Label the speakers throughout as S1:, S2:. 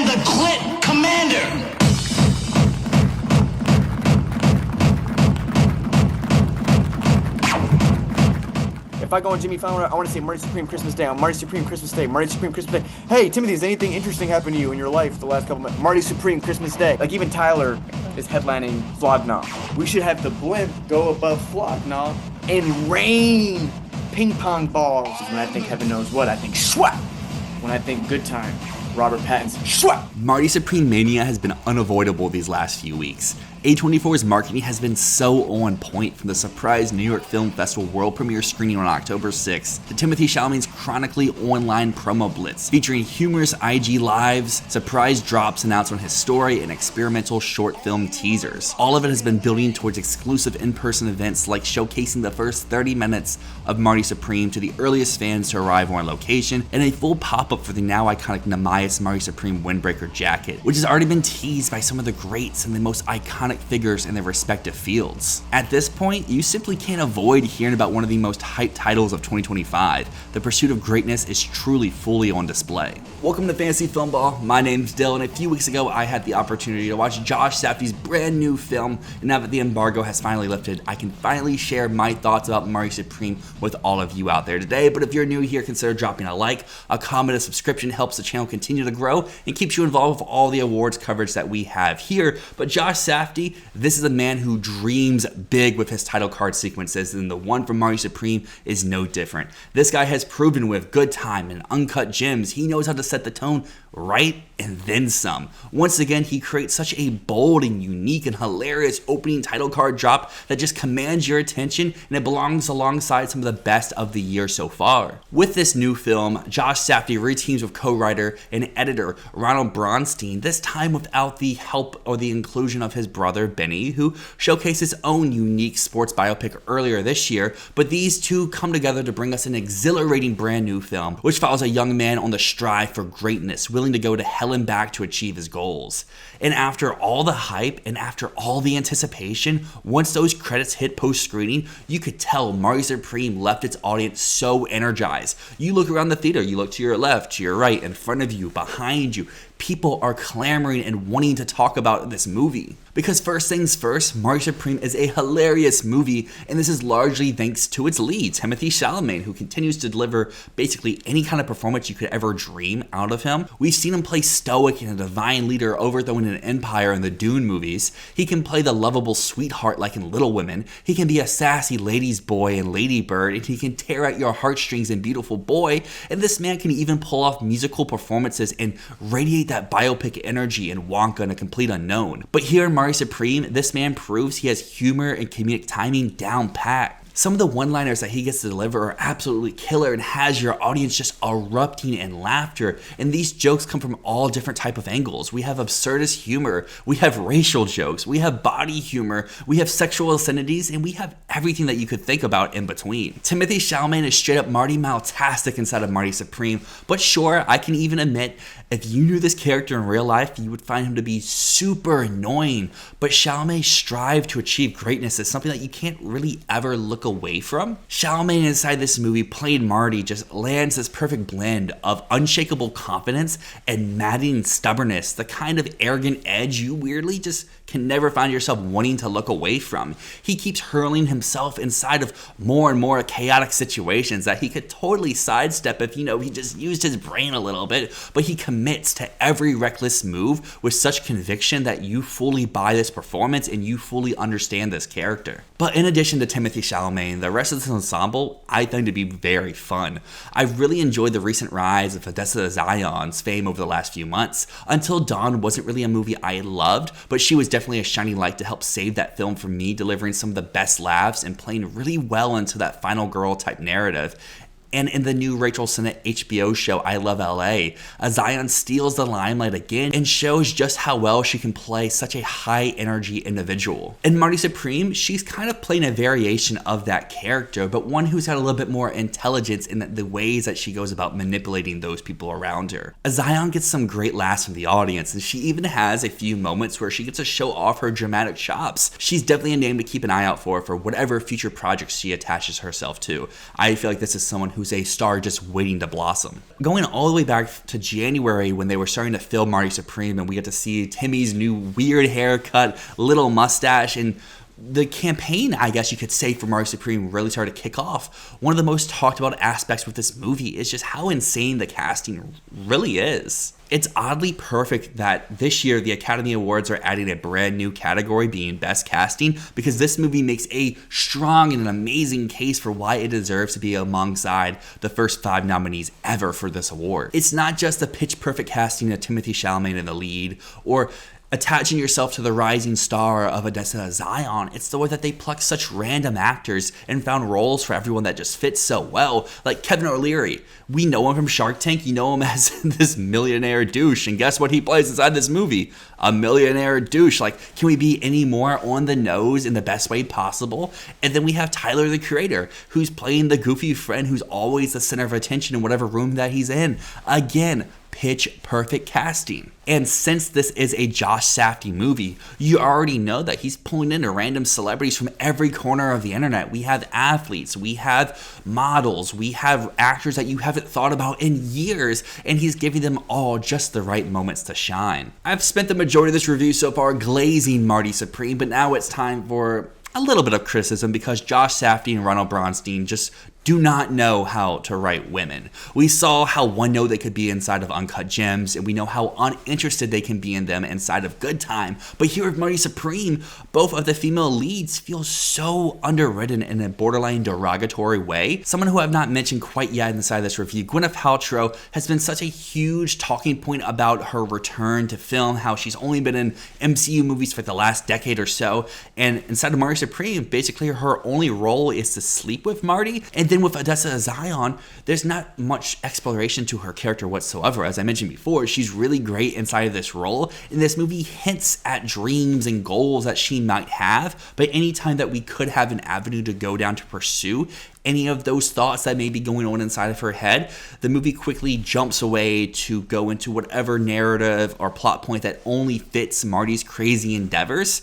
S1: am the Clit Commander!
S2: If I go on Jimmy Fallon, I want to say Marty Supreme Christmas Day, on Marty Supreme Christmas Day, Marty Supreme Christmas Day. Hey, Timothy, has anything interesting happened to you in your life the last couple months? Marty Supreme Christmas Day. Like even Tyler is headlining Flognaw. We should have the blimp go above Flognaw and rain ping pong balls. When I think heaven knows what, I think SWAT. When I think good time, Robert Pattinson, SWAT.
S3: Marty Supreme mania has been unavoidable these last few weeks. A24's marketing has been so on point, from the surprise New York Film Festival world premiere screening on October 6th to Timothée Chalamet's chronically online promo blitz featuring humorous IG lives, surprise drops announced on his story, and experimental short film teasers. All of it has been building towards exclusive in-person events like showcasing the first 30 minutes of Marty Supreme to the earliest fans to arrive on location, and a full pop-up for the now iconic Namias Marty Supreme windbreaker jacket, which has already been teased by some of the greats and the most iconic figures in their respective fields. At this point, you simply can't avoid hearing about one of the most hyped titles of 2025. The pursuit of greatness is truly fully on display. Welcome to Fantasy Filmball. My name's Dyl, and a few weeks ago I had the opportunity to watch Josh Safdie's brand new film, and now that the embargo has finally lifted, I can finally share my thoughts about Marty Supreme with all of you out there today. But if you're new here, consider dropping a like, a comment, a subscription. Helps the channel continue to grow and keeps you involved with all the awards coverage that we have here. But Josh Safdie, this is a man who dreams big with his title card sequences, and the one from Marty Supreme is no different. This guy has proven with Good Time and Uncut Gems, he knows how to set the tone right and then some. Once again, he creates such a bold and unique and hilarious opening title card drop that just commands your attention, and it belongs alongside some of the best of the year so far. With this new film, Josh Safdie reteams with co-writer and editor Ronald Bronstein, this time without the help or the inclusion of his brother Benny, who showcased his own unique sports biopic earlier this year, but these two come together to bring us an exhilarating brand new film, which follows a young man on the strive for greatness, willing to go to hell and back to achieve his goals. And after all the hype and after all the anticipation, once those credits hit post-screening, you could tell Marty Supreme left its audience so energized. You look around the theater, you look to your left, to your right, in front of you, behind you, people are clamoring and wanting to talk about this movie. Because first things first, Marty Supreme is a hilarious movie, and this is largely thanks to its lead, Timothée Chalamet, who continues to deliver basically any kind of performance you could ever dream out of him. We've seen him play stoic and a divine leader overthrowing an empire in the Dune movies. He can play the lovable sweetheart like in Little Women. He can be a sassy ladies boy in Lady Bird, and he can tear at your heartstrings in Beautiful Boy, and this man can even pull off musical performances and radiate that biopic energy in Wonka and A Complete Unknown. But here in Marty Supreme, this man proves he has humor and comedic timing down pat. Some of the one-liners that he gets to deliver are absolutely killer and has your audience just erupting in laughter. And these jokes come from all different type of angles. We have absurdist humor, we have racial jokes, we have body humor, we have sexual obscenities, and we have everything that you could think about in between. Timothée Chalamet is straight up Marty Maltastic inside of Marty Supreme, but sure, I can even admit, if you knew this character in real life, you would find him to be super annoying. But Chalamet's strive to achieve greatness is something that you can't really ever look away from. Chalamet inside this movie playing Marty just lands this perfect blend of unshakable confidence and maddening stubbornness, the kind of arrogant edge you weirdly just can never find yourself wanting to look away from. He keeps hurling himself inside of more and more chaotic situations that he could totally sidestep if, he just used his brain a little bit, but he commits to every reckless move with such conviction that you fully buy this performance and you fully understand this character. But in addition to Timothée Chalamet, the rest of this ensemble I find to be very fun. I've really enjoyed the recent rise of Odessa Zion's fame over the last few months. Until Dawn wasn't really a movie I loved, but she was definitely a shining light to help save that film for me, delivering some of the best laughs and playing really well into that final girl type narrative. And in the new Rachel Sennett HBO show, I Love LA, Zion steals the limelight again and shows just how well she can play such a high energy individual. In Marty Supreme, she's kind of playing a variation of that character, but one who's got a little bit more intelligence in the ways that she goes about manipulating those people around her. Zion gets some great laughs from the audience, and she even has a few moments where she gets to show off her dramatic chops. She's definitely a name to keep an eye out for whatever future projects she attaches herself to. I feel like this is someone who who's a star just waiting to blossom. Going all the way back to January when they were starting to film Marty Supreme and we get to see Timmy's new weird haircut, little mustache, and the campaign, I guess you could say, for Marty Supreme really started to kick off. One of the most talked about aspects with this movie is just how insane the casting really is. It's oddly perfect that this year the Academy Awards are adding a brand new category, being Best Casting, because this movie makes a strong and an amazing case for why it deserves to be alongside the first 5 nominees ever for this award. It's not just the pitch perfect casting of Timothée Chalamet in the lead, or attaching yourself to the rising star of Odessa Zion. It's the way that they pluck such random actors and found roles for everyone that just fits so well. Like Kevin O'Leary. We know him from Shark Tank. You know him as this millionaire douche. And guess what he plays inside this movie? A millionaire douche. Like, can we be any more on the nose in the best way possible? And then we have Tyler, the Creator, who's playing the goofy friend who's always the center of attention in whatever room that he's in. Again, pitch perfect casting. And since this is a Josh Safdie movie, you already know that he's pulling in random celebrities from every corner of the internet. We have athletes, we have models, we have actors that you haven't thought about in years, and he's giving them all just the right moments to shine. I've spent the majority of this review so far glazing Marty Supreme, but now it's time for a little bit of criticism because Josh Safdie and Ronald Bronstein just do not know how to write women. We saw how one-note they could be inside of Uncut Gems, and we know how uninterested they can be in them inside of Good Time. But here with Marty Supreme, both of the female leads feel so underwritten in a borderline derogatory way. Someone who I've not mentioned quite yet inside of this review, Gwyneth Paltrow, has been such a huge talking point about her return to film, how she's only been in MCU movies for the last decade or so, and inside of Marty Supreme, basically her only role is to sleep with Marty. And then with Odessa Zion, there's not much exploration to her character whatsoever. As I mentioned before, she's really great inside of this role, and this movie hints at dreams and goals that she might have, but anytime that we could have an avenue to go down to pursue any of those thoughts that may be going on inside of her head, the movie quickly jumps away to go into whatever narrative or plot point that only fits Marty's crazy endeavors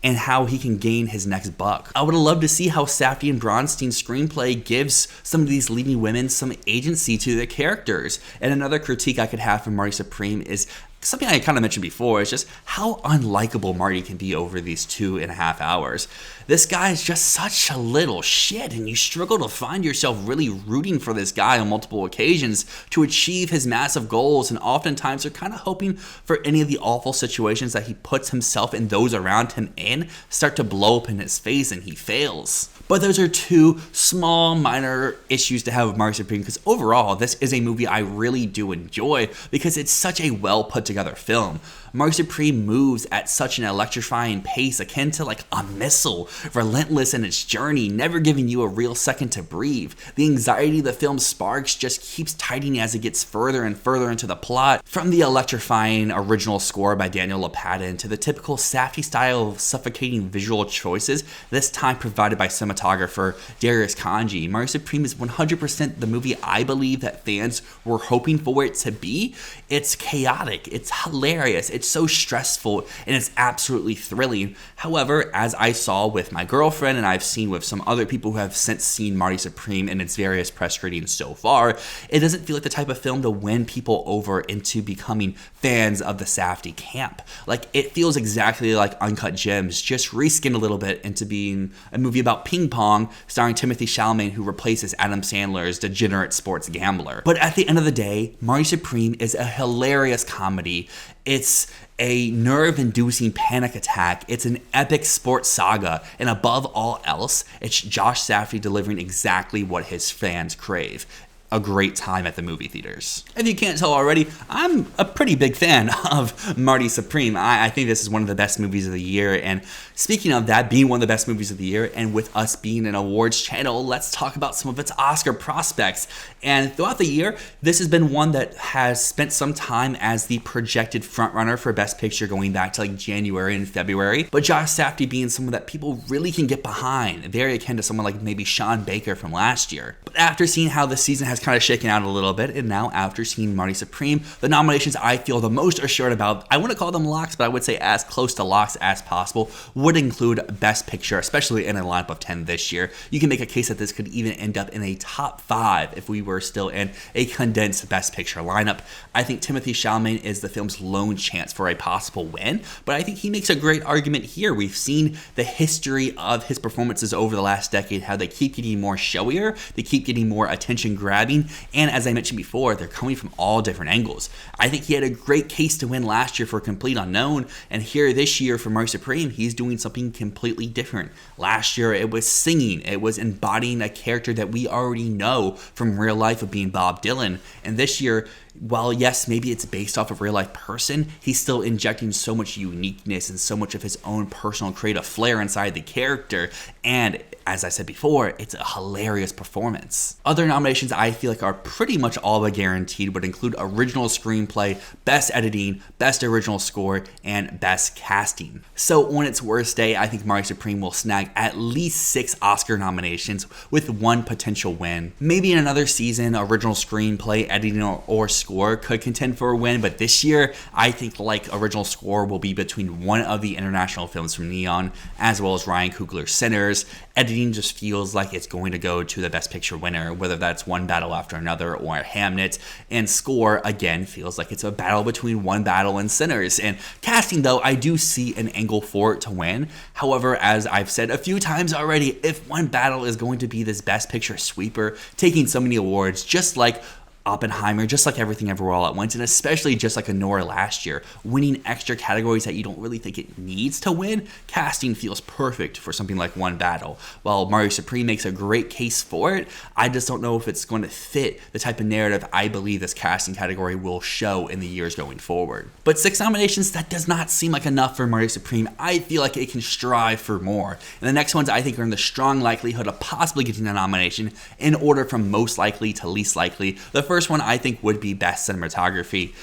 S3: and how he can gain his next buck. I would have loved to see how Safdie and Bronstein's screenplay gives some of these leading women some agency to their characters. And another critique I could have for Marty Supreme is something I kind of mentioned before, is just how unlikable Marty can be over these 2.5 hours. This guy is just such a little shit, and you struggle to find yourself really rooting for this guy on multiple occasions to achieve his massive goals, and oftentimes are kind of hoping for any of the awful situations that he puts himself and those around him in start to blow up in his face and he fails. But those are two small, minor issues to have with Marty Supreme, because overall, this is a movie I really do enjoy because it's such a well put together film. Marty Supreme moves at such an electrifying pace akin to like a missile, relentless in its journey, never giving you a real second to breathe. The anxiety the film sparks just keeps tightening as it gets further and further into the plot. From the electrifying original score by Daniel Lopatin to the typical Safdie style of suffocating visual choices, this time provided by cinematographer Darius Kanji, Marty Supreme is 100% the movie I believe that fans were hoping for it to be. It's chaotic, it's hilarious, it's so stressful, and it's absolutely thrilling. However, as I saw with my girlfriend, and I've seen with some other people who have since seen Marty Supreme and its various press ratings so far, it doesn't feel like the type of film to win people over into becoming fans of the Safdie camp. Like, it feels exactly like Uncut Gems, just reskinned a little bit into being a movie about ping pong, starring Timothée Chalamet, who replaces Adam Sandler's degenerate sports gambler. But at the end of the day, Marty Supreme is a hilarious comedy. It's a nerve-inducing panic attack. It's an epic sports saga. And above all else, it's Josh Safdie delivering exactly what his fans crave. A great time at the movie theaters. If you can't tell already, I'm a pretty big fan of Marty Supreme. I think this is one of the best movies of the year, and speaking of that being one of the best movies of the year, and with us being an awards channel, let's talk about some of its Oscar prospects. And throughout the year, this has been one that has spent some time as the projected frontrunner for Best Picture going back to like January and February, but Josh Safdie being someone that people really can get behind, very akin to someone like maybe Sean Baker from last year. But after seeing how the season has has kind of shaken out a little bit, and now after seeing Marty Supreme, the nominations I feel the most assured about, I wouldn't call them locks, but I would say as close to locks as possible, would include Best Picture, especially in a lineup of 10 this year. You can make a case that this could even end up in a top 5 if we were still in a condensed Best Picture lineup. I think Timothée Chalamet is the film's lone chance for a possible win, but I think he makes a great argument here. We've seen the history of his performances over the last decade, how they keep getting more showier, they keep getting more attention grabbing, and as I mentioned before, they're coming from all different angles. I think he had a great case to win last year for Complete Unknown, and here this year for Marty Supreme, he's doing something completely different. Last year it was singing, it was embodying a character that we already know from real life of being Bob Dylan, and this year, while yes, maybe it's based off of a real life person, he's still injecting so much uniqueness and so much of his own personal creative flair inside the character, and as I said before, it's a hilarious performance. Other nominations I feel like are pretty much all but guaranteed would include Original Screenplay, Best Editing, Best Original Score, and Best Casting. So on its worst day, I think Marty Supreme will snag at least 6 Oscar nominations with 1 potential win. Maybe in another season, Original Screenplay, Editing, or Score could contend for a win, but this year, I think like Original Score will be between one of the international films from Neon, as well as Ryan Coogler's Sinners. Editing just feels like it's going to go to the Best Picture winner, whether that's One Battle After Another or Hamnet. And Score, again, feels like it's a battle between One Battle and Sinners. And casting, though, I do see an angle for it to win. However, as I've said a few times already, if One Battle is going to be this Best Picture sweeper, taking so many awards, just like Oppenheimer, just like Everything Everywhere All at Once, and especially just like Anora last year, winning extra categories that you don't really think it needs to win, casting feels perfect for something like One Battle. While Marty Supreme makes a great case for it, I just don't know if it's going to fit the type of narrative I believe this casting category will show in the years going forward. But 6 nominations, that does not seem like enough for Marty Supreme. I feel like it can strive for more. And the next ones I think are in the strong likelihood of possibly getting a nomination in order from most likely to least likely. The first one I think would be Best Cinematography.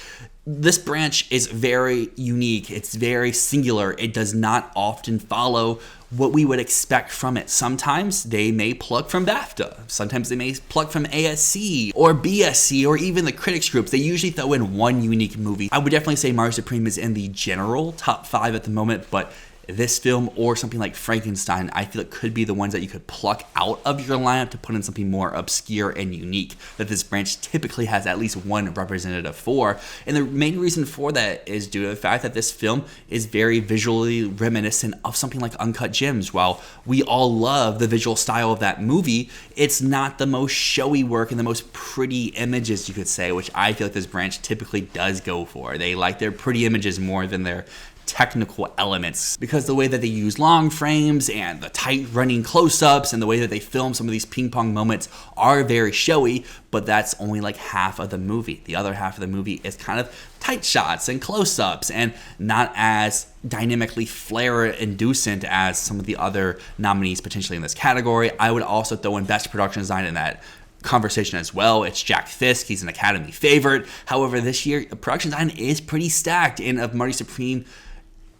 S3: This branch is very unique. It's very singular. It does not often follow what we would expect from it. Sometimes they may pluck from BAFTA. Sometimes they may pluck from ASC or BSC or even the critics groups. They usually throw in one unique movie. I would definitely say Marty Supreme is in the general top 5 at the moment, but this film or something like Frankenstein, I feel it could be the ones that you could pluck out of your lineup to put in something more obscure and unique that this branch typically has at least one representative for. And the main reason for that is due to the fact that this film is very visually reminiscent of something like Uncut Gems. While we all love the visual style of that movie, it's not the most showy work and the most pretty images, you could say, which I feel like this branch typically does go for. They like their pretty images more than their technical elements, because the way that they use long frames and the tight running close-ups and the way that they film some of these ping pong moments are very showy, but that's only like half of the movie. The other half of the movie is kind of tight shots and close-ups and not as dynamically flare-inducent as some of the other nominees potentially in this category. I would also throw in Best Production Design in that conversation as well. It's Jack Fisk. He's an Academy favorite. However, this year, production design is pretty stacked, and of Marty Supreme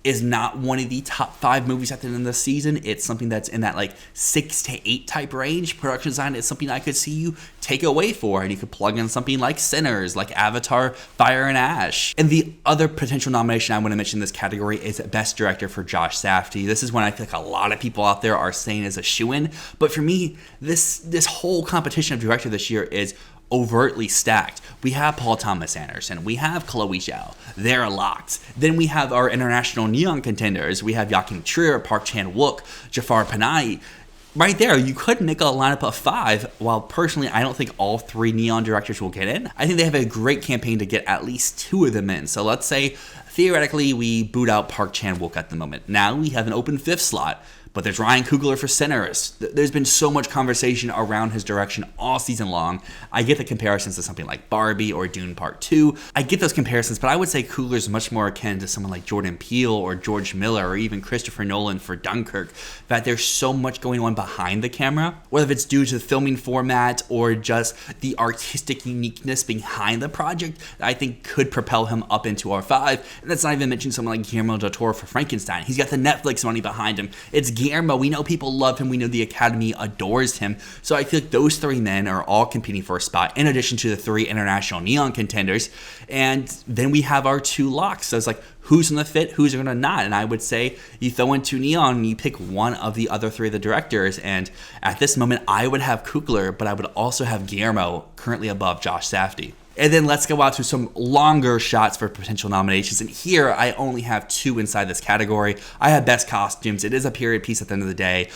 S3: is not one of the top 5 movies at the end of the season. It's something that's in that like 6 to 8 type range. Production design is something I could see you take away for, and you could plug in something like Sinners, like Avatar, Fire and Ash. And the other potential nomination I want to mention in this category is Best Director for Josh Safdie. This is one I feel like a lot of people out there are saying is a shoo-in, but for me, this whole competition of director this year is overtly stacked. We have Paul Thomas Anderson, we have Chloe Zhao, they're locked. Then we have our international Neon contenders. We have Joachim Trier, Park Chan-wook, Jafar Panahi. Right there, you could make a lineup of 5, while personally I don't think all 3 Neon directors will get in. I think they have a great campaign to get at least 2 of them in. So let's say, theoretically, we boot out Park Chan-wook at the moment. Now we have an open 5th slot. But there's Ryan Coogler for Sinners. There's been so much conversation around his direction all season long. I get the comparisons to something like Barbie or Dune Part 2. I get those comparisons, but I would say Coogler's much more akin to someone like Jordan Peele or George Miller or even Christopher Nolan for Dunkirk, that there's so much going on behind the camera, whether it's due to the filming format or just the artistic uniqueness behind the project, that I think could propel him up into our 5. And that's not even mentioning someone like Guillermo del Toro for Frankenstein. He's got the Netflix money behind him. It's Guillermo, we know people love him. We know the Academy adores him. So I feel like those three men are all competing for a spot, in addition to the three international neon contenders. And then we have our two locks. So it's like, who's going to fit, who's going to not? And I would say you throw in two neon and you pick one of the other three of the directors. And at this moment, I would have Coogler, but I would also have Guillermo currently above Josh Safdie. And then let's go out to some longer shots for potential nominations. And here I only have two inside this category. I have best costumes. It is a period piece at the end of the day.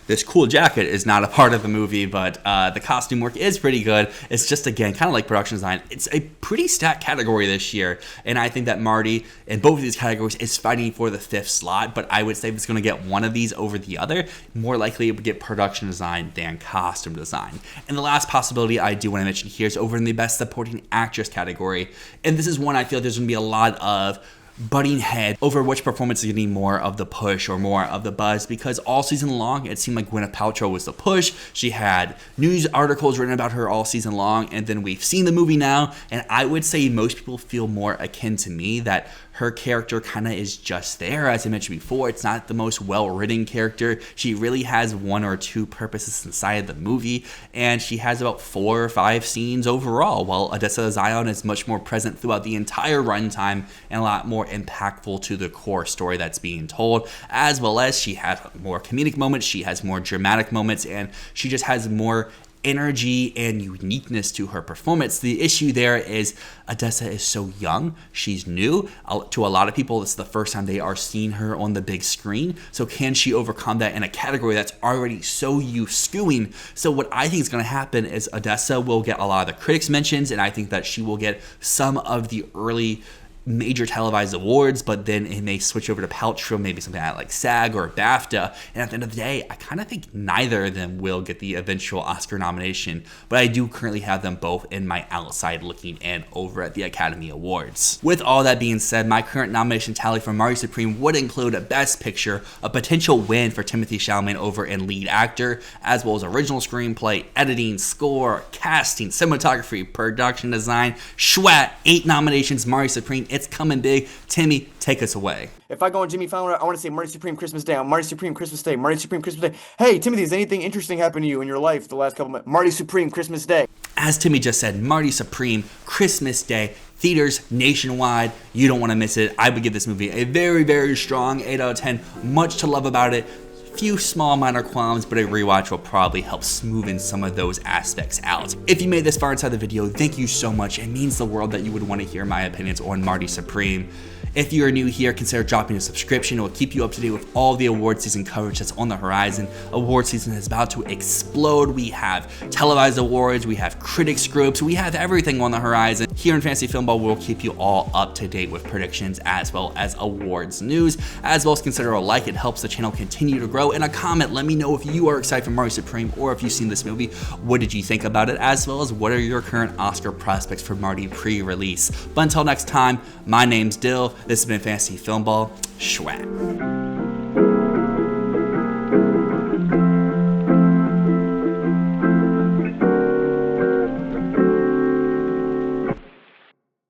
S3: This cool jacket is not a part of the movie, but the costume work is pretty good. It's just, again, kind of like production design. It's a pretty stacked category this year. And I think that Marty in both of these categories is fighting for the fifth slot. But I would say if it's going to get one of these over the other, more likely it would get production design than costume design. And the last possibility I do want to mention here is over in the best supporting actress category, and this is one I feel there's going to be a lot of butting head over which performance is getting more of the push or more of the buzz, because all season long it seemed like Gwyneth Paltrow was the push. She had news articles written about her all season long, and then we've seen the movie now, and I would say most people feel more akin to me that her character kind of is just there. As I mentioned before, it's not the most well-written character. She really has one or two purposes inside of the movie, and she has about 4 or 5 scenes overall, while Odessa Zion is much more present throughout the entire runtime and a lot more impactful to the core story that's being told, as well as she has more comedic moments, she has more dramatic moments, and she just has more energy and uniqueness to her performance. The issue there is Odessa is so young. She's new. To a lot of people, it's the first time they are seeing her on the big screen. So can she overcome that in a category that's already so skewing? So what I think is going to happen is Odessa will get a lot of the critics' mentions, and I think that she will get some of the early major televised awards, but then it may switch over to Paltrow, maybe something like SAG or BAFTA, and at the end of the day, I kind of think neither of them will get the eventual Oscar nomination, but I do currently have them both in my outside looking in over at the Academy Awards. With all that being said, my current nomination tally for Marty Supreme would include a Best Picture, a potential win for Timothée Chalamet over in Lead Actor, as well as Original Screenplay, Editing, Score, Casting, Cinematography, Production Design, SHWAT, 8 nominations, Marty Supreme. It's coming big. Timmy, take us away.
S2: If I go on Jimmy Fallon, I want to say Marty Supreme Christmas Day. Marty Supreme Christmas Day. Marty Supreme Christmas Day. Hey, Timothy, has anything interesting happened to you in your life the last couple months? Marty Supreme Christmas Day.
S3: As Timmy just said, Marty Supreme Christmas Day. Theaters nationwide. You don't want to miss it. I would give this movie a very, very strong 8 out of 10. Much to love about it. Few small minor qualms, but a rewatch will probably help smoothen some of those aspects out. If you made this far inside the video, thank you so much. It means the world that you would want to hear my opinions on Marty Supreme. If you are new here, consider dropping a subscription. It will keep you up to date with all the award season coverage that's on the horizon. Award season is about to explode. We have televised awards, we have critics groups, we have everything on the horizon. Here in Fantasy Filmball, we'll keep you all up to date with predictions as well as awards news. As well as consider a like, it helps the channel continue to grow. And a comment, let me know if you are excited for Marty Supreme or if you've seen this movie. What did you think about it? As well as what are your current Oscar prospects for Marty pre-release? But until next time, my name's Dyl. This has been Fantasy Filmball. Schwat.